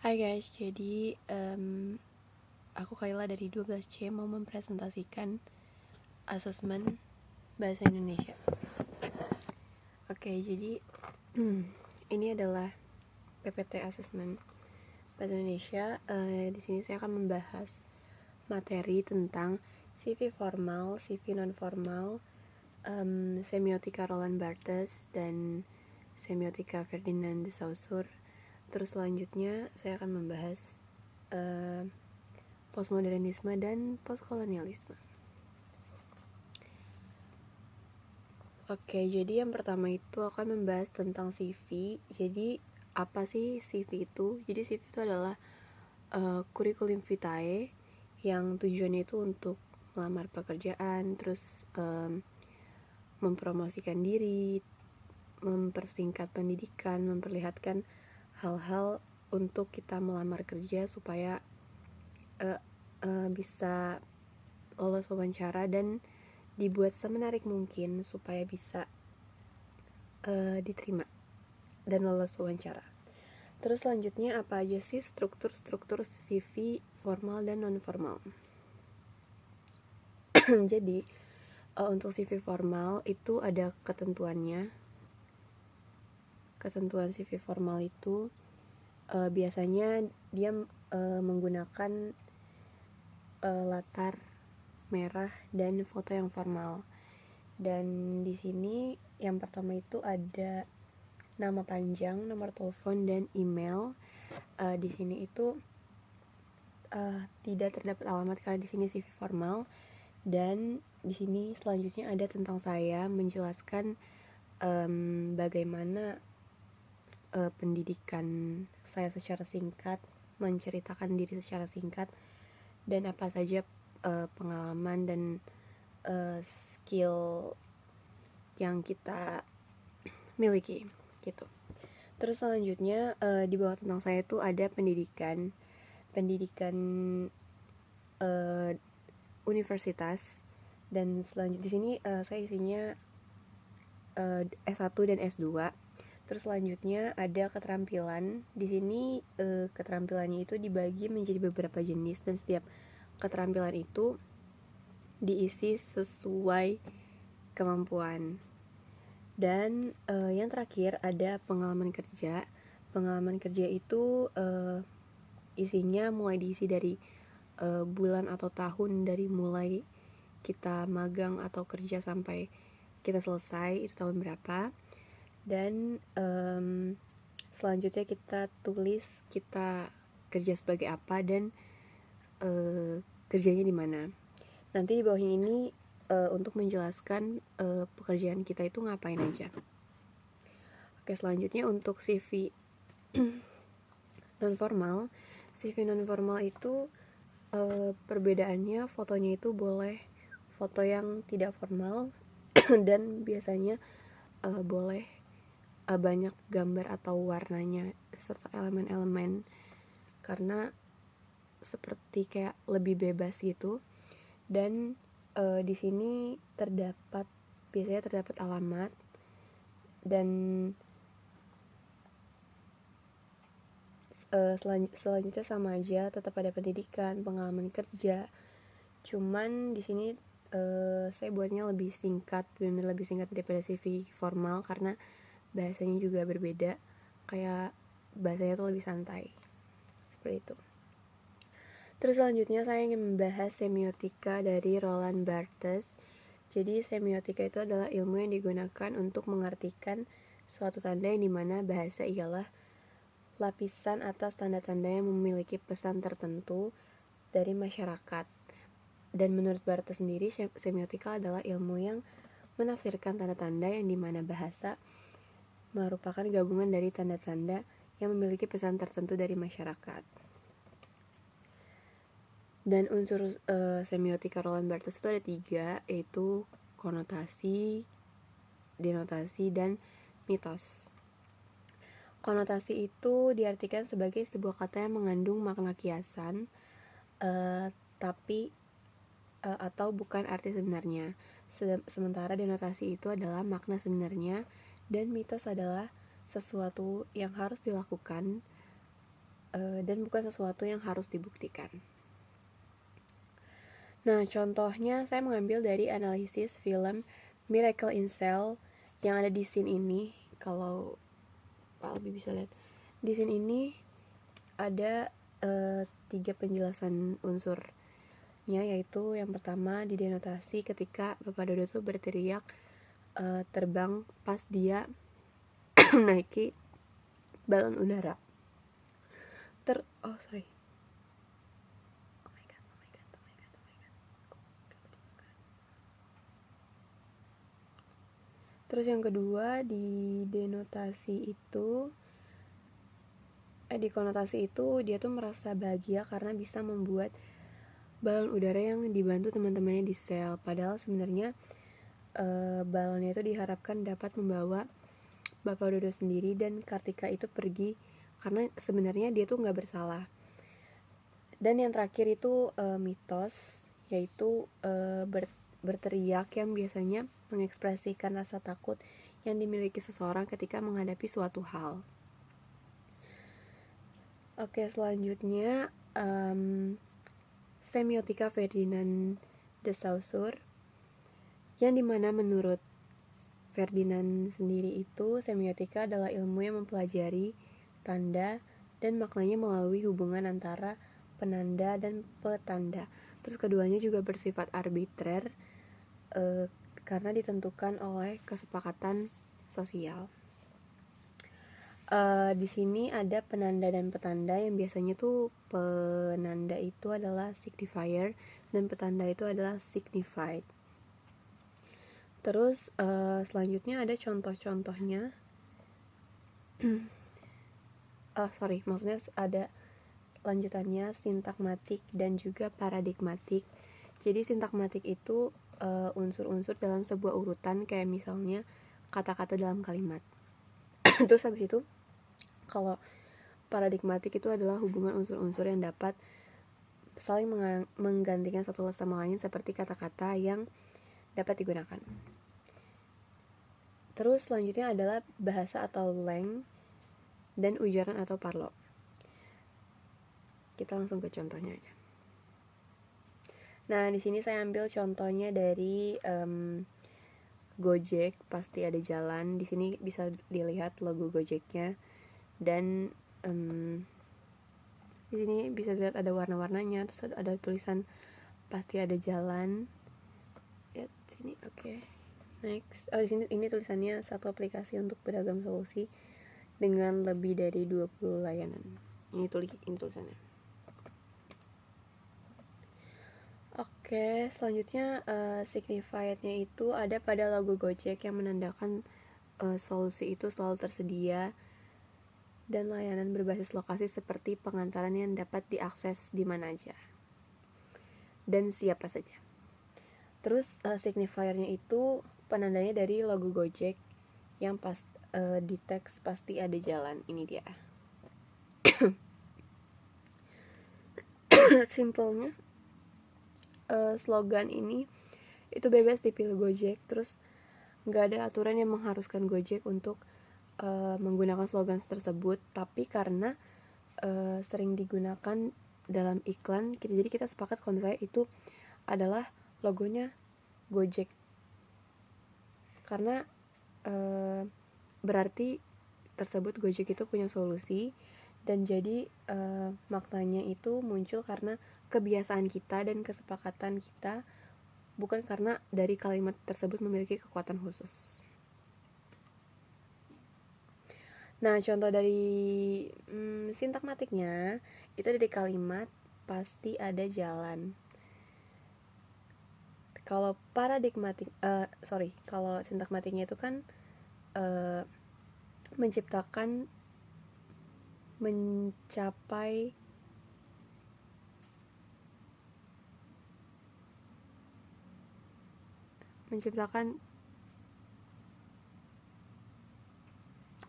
Hai guys, jadi aku Kayla dari 12C mau mempresentasikan asesmen bahasa Indonesia. Oke, jadi ini adalah PPT asesmen bahasa Indonesia. Di sini saya akan membahas materi tentang CV formal, CV non formal, semiotika Roland Barthes dan semiotika Ferdinand de Saussure. Terus selanjutnya saya akan membahas postmodernisme dan postkolonialisme. Oke, jadi yang pertama itu akan membahas tentang CV. Jadi apa sih CV itu? Jadi CV itu adalah curriculum vitae yang tujuannya itu untuk melamar pekerjaan, terus mempromosikan diri, mempersingkat pendidikan, memperlihatkan hal-hal untuk kita melamar kerja supaya bisa lolos wawancara dan dibuat semenarik mungkin supaya bisa diterima dan lolos wawancara. Terus selanjutnya apa aja sih struktur CV formal dan non formal? Jadi untuk CV formal itu ada ketentuannya. Ketentuan CV formal itu biasanya dia menggunakan latar merah dan foto yang formal. Dan di sini yang pertama itu ada nama panjang, nomor telepon dan email. Di sini itu tidak terdapat alamat karena di sini CV formal. Dan di sini selanjutnya ada tentang saya, menjelaskan bagaimana pendidikan saya secara singkat, menceritakan diri secara singkat, dan apa saja pengalaman dan skill yang kita miliki gitu. Terus selanjutnya di bawah tentang saya itu ada pendidikan universitas, dan selanjutnya di sini saya isinya S1 dan S2. Terus selanjutnya ada keterampilan. Di sini keterampilannya itu dibagi menjadi beberapa jenis dan setiap keterampilan itu diisi sesuai kemampuan. Dan yang terakhir ada pengalaman kerja. Pengalaman kerja itu isinya mulai diisi dari bulan atau tahun, dari mulai kita magang atau kerja sampai kita selesai itu tahun berapa. Dan selanjutnya kita tulis kita kerja sebagai apa dan kerjanya di mana. Nanti di bawahnya ini untuk menjelaskan pekerjaan kita itu ngapain aja. Oke, selanjutnya untuk CV non formal. CV non formal itu perbedaannya fotonya itu boleh foto yang tidak formal dan biasanya boleh banyak gambar atau warnanya serta elemen-elemen, karena seperti kayak lebih bebas gitu. Dan di sini biasanya terdapat alamat, dan selanjutnya sama aja, tetap ada pendidikan, pengalaman kerja. Cuman di sini saya buatnya lebih singkat, benar lebih singkat daripada CV formal karena bahasanya juga berbeda, kayak bahasanya tuh lebih santai seperti itu. Terus selanjutnya saya ingin membahas semiotika dari Roland Barthes. Jadi semiotika itu adalah ilmu yang digunakan untuk mengartikan suatu tanda yang dimana bahasa ialah lapisan atas tanda-tanda yang memiliki pesan tertentu dari masyarakat. Dan menurut Barthes sendiri, semiotika adalah ilmu yang menafsirkan tanda-tanda yang dimana bahasa merupakan gabungan dari tanda-tanda yang memiliki pesan tertentu dari masyarakat. Dan unsur semiotika Roland Barthes itu ada 3, yaitu konotasi, denotasi, dan mitos. Konotasi itu diartikan sebagai sebuah kata yang mengandung makna kiasan, tapi atau bukan arti sebenarnya. Sementara denotasi itu adalah makna sebenarnya, dan mitos adalah sesuatu yang harus dilakukan dan bukan sesuatu yang harus dibuktikan. Nah, contohnya saya mengambil dari analisis film Miracle in Cell yang ada di scene ini. Kalau Pak Albi bisa lihat, di scene ini ada 3 penjelasan unsurnya, yaitu yang pertama didenotasi ketika Bapak Dodo tuh berteriak terbang pas dia menaiki balon udara. Terus yang kedua di konotasi itu dia tuh merasa bahagia karena bisa membuat balon udara yang dibantu teman-temannya di sel. Padahal sebenarnya balonnya itu diharapkan dapat membawa Bapak Dodo sendiri, dan Kartika itu pergi karena sebenarnya dia tuh nggak bersalah. Dan yang terakhir itu mitos, yaitu berteriak yang biasanya mengekspresikan rasa takut yang dimiliki seseorang ketika menghadapi suatu hal. Oke, selanjutnya semiotika Ferdinand de Saussure, yang dimana menurut Ferdinand sendiri itu semiotika adalah ilmu yang mempelajari tanda dan maknanya melalui hubungan antara penanda dan petanda. Terus keduanya juga bersifat arbitrer karena ditentukan oleh kesepakatan sosial. Di sini ada penanda dan petanda, yang biasanya tuh penanda itu adalah signifier dan petanda itu adalah signified. Terus selanjutnya ada contoh-contohnya. Maksudnya ada lanjutannya sintakmatik dan juga paradigmatik. Jadi sintakmatik itu unsur-unsur dalam sebuah urutan, kayak misalnya kata-kata dalam kalimat. Terus habis itu kalau paradigmatik itu adalah hubungan unsur-unsur yang dapat saling menggantikan satu sama lain, seperti kata-kata yang dapat digunakan. Terus selanjutnya adalah bahasa atau lang dan ujaran atau parlo. Kita langsung ke contohnya aja. Nah, di sini saya ambil contohnya dari Gojek, pasti ada jalan. Di sini bisa dilihat logo Gojeknya, dan di sini bisa dilihat ada warna-warnanya, terus ada tulisan pasti ada jalan. Lihat sini, oke. Next, di sini ini tulisannya satu aplikasi untuk beragam solusi dengan lebih dari 20 layanan. Ini tulisannya. Oke, selanjutnya signified-nya itu ada pada logo Gojek yang menandakan solusi itu selalu tersedia dan layanan berbasis lokasi seperti pengantaran yang dapat diakses di mana aja dan siapa saja. Terus signifier-nya itu penandanya dari logo Gojek yang di teks pasti ada jalan. Ini dia. Simpelnya slogan ini itu bebas dipilih Gojek. Terus nggak ada aturan yang mengharuskan Gojek untuk menggunakan slogan tersebut, tapi karena sering digunakan dalam iklan, jadi kita sepakat kalau misalnya itu adalah logonya Gojek, karena berarti tersebut Gojek itu punya solusi, dan jadi maknanya itu muncul karena kebiasaan kita dan kesepakatan kita, bukan karena dari kalimat tersebut memiliki kekuatan khusus. Nah, contoh dari sintakmatiknya itu dari kalimat pasti ada jalan. Kalau paradigmatik, kalau sintakmatiknya itu kan menciptakan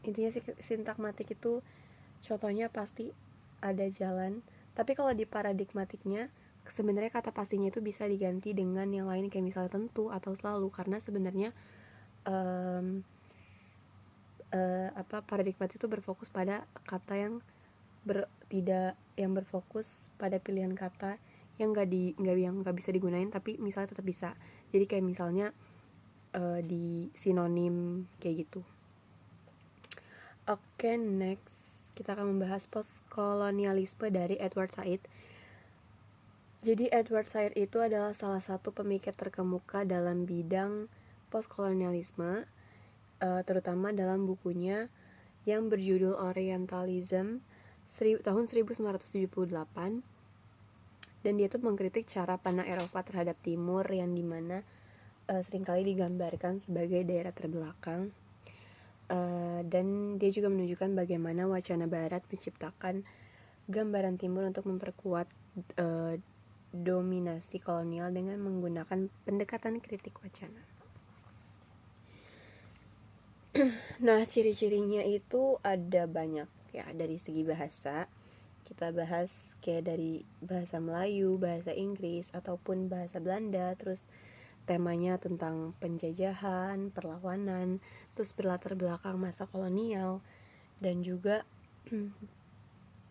intinya sintakmatik itu contohnya pasti ada jalan. Tapi kalau di paradigmatiknya sebenarnya kata pastinya itu bisa diganti dengan yang lain, kayak misalnya tentu atau selalu, karena sebenarnya paradigmatik itu berfokus pada kata yang tidak yang berfokus pada pilihan kata yang nggak bisa digunain tapi misalnya tetap bisa. Jadi kayak misalnya di sinonim kayak gitu. Oke, next kita akan membahas postkolonialisme dari Edward Said. Jadi Edward Said itu adalah salah satu pemikir terkemuka dalam bidang postkolonialisme, terutama dalam bukunya yang berjudul Orientalism tahun 1978. Dan dia tuh mengkritik cara pandang Eropa terhadap Timur yang dimana seringkali digambarkan sebagai daerah terbelakang. Dan dia juga menunjukkan bagaimana wacana Barat menciptakan gambaran Timur untuk memperkuat dominasi kolonial dengan menggunakan pendekatan kritik wacana. Nah, ciri-cirinya itu ada banyak ya, dari segi bahasa. Kita bahas kayak dari bahasa Melayu, bahasa Inggris, ataupun bahasa Belanda. Terus temanya tentang penjajahan, perlawanan, terus berlatar belakang masa kolonial, dan juga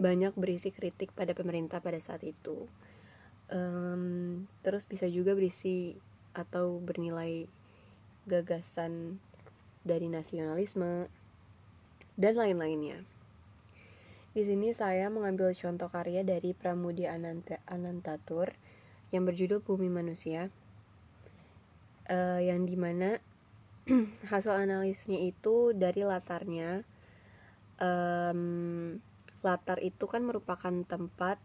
banyak berisi kritik pada pemerintah pada saat itu. Terus bisa juga berisi atau bernilai gagasan dari nasionalisme dan lain-lainnya. Di sini saya mengambil contoh karya dari Pramudia Anantatur yang berjudul Bumi Manusia, yang dimana hasil analisnya itu dari latarnya. Latar merupakan tempat,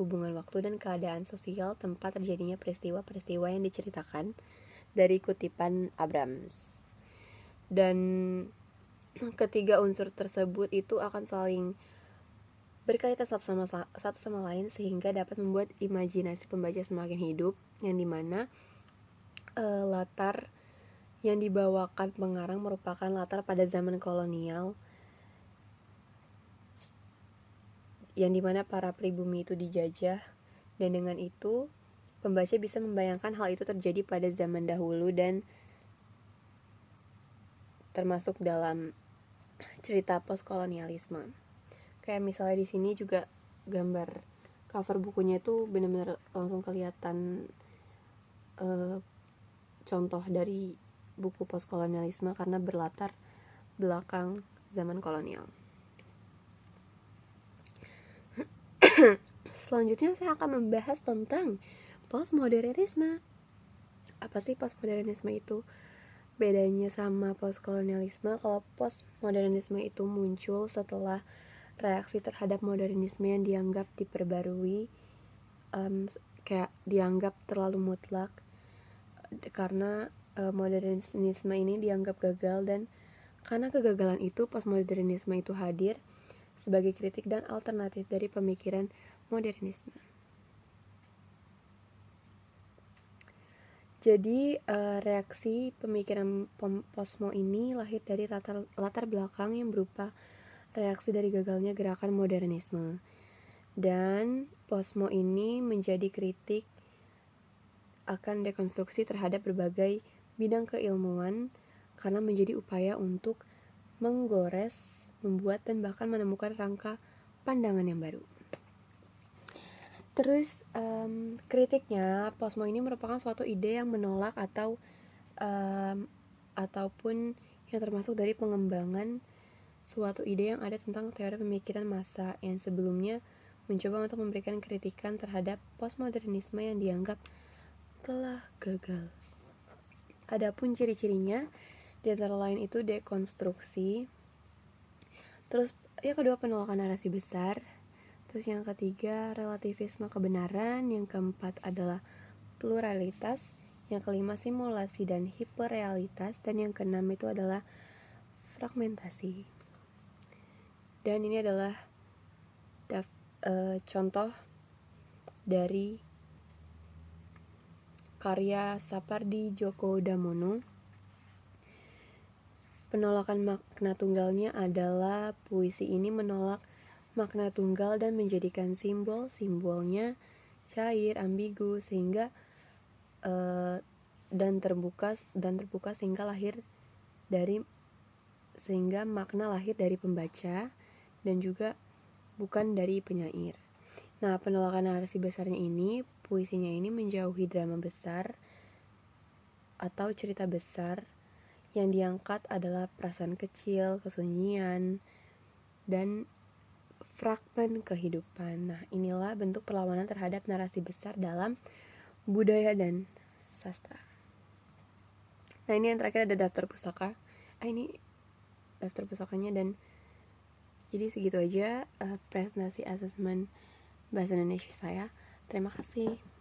hubungan waktu dan keadaan sosial tempat terjadinya peristiwa-peristiwa yang diceritakan dari kutipan Abrams. Dan ketiga unsur tersebut itu akan saling berkaitan satu sama lain sehingga dapat membuat imajinasi pembaca semakin hidup, yang dimana latar yang dibawakan pengarang merupakan latar pada zaman kolonial, yang dimana para pribumi itu dijajah, dan dengan itu pembaca bisa membayangkan hal itu terjadi pada zaman dahulu dan termasuk dalam cerita postkolonialisme. Kayak misalnya di sini juga gambar cover bukunya itu benar-benar langsung kelihatan contoh dari buku postkolonialisme karena berlatar belakang zaman kolonial. Selanjutnya saya akan membahas tentang postmodernisme. Apa sih postmodernisme itu? Bedanya sama postkolonialisme, kalau postmodernisme itu muncul setelah reaksi terhadap modernisme yang dianggap diperbarui, kayak dianggap terlalu mutlak, karena modernisme ini dianggap gagal, dan karena kegagalan itu postmodernisme itu hadir sebagai kritik dan alternatif dari pemikiran modernisme. Jadi reaksi pemikiran posmo ini lahir dari latar belakang yang berupa reaksi dari gagalnya gerakan modernisme. Dan posmo ini menjadi kritik akan dekonstruksi terhadap berbagai bidang keilmuan karena menjadi upaya untuk menggores, membuat, dan bahkan menemukan rangka pandangan yang baru. Terus kritiknya, posmo ini merupakan suatu ide yang menolak ataupun yang termasuk dari pengembangan suatu ide yang ada tentang teori pemikiran massa yang sebelumnya mencoba untuk memberikan kritikan terhadap postmodernisme yang dianggap telah gagal. Adapun ciri-cirinya, di antara lain itu dekonstruksi. Terus yang kedua penolakan narasi besar. Terus yang ketiga relativisme kebenaran. Yang keempat adalah pluralitas. Yang kelima simulasi dan hiperrealitas. Dan yang keenam itu adalah fragmentasi. Dan ini adalah contoh dari karya Sapardi Djoko Damono. Penolakan makna tunggalnya adalah puisi ini menolak makna tunggal dan menjadikan simbolnya cair, ambigu, sehingga dan terbuka sehingga makna lahir dari pembaca, dan juga bukan dari penyair. Nah, penolakan narasi besarnya ini, puisinya ini menjauhi drama besar atau cerita besar. Yang diangkat adalah perasaan kecil, kesunyian, dan fragmen kehidupan. Nah, inilah bentuk perlawanan terhadap narasi besar dalam budaya dan sastra. Nah, ini yang terakhir ada daftar pustaka. Ini daftar pustakanya, dan jadi segitu aja presentasi asesmen bahasa Indonesia saya. Terima kasih.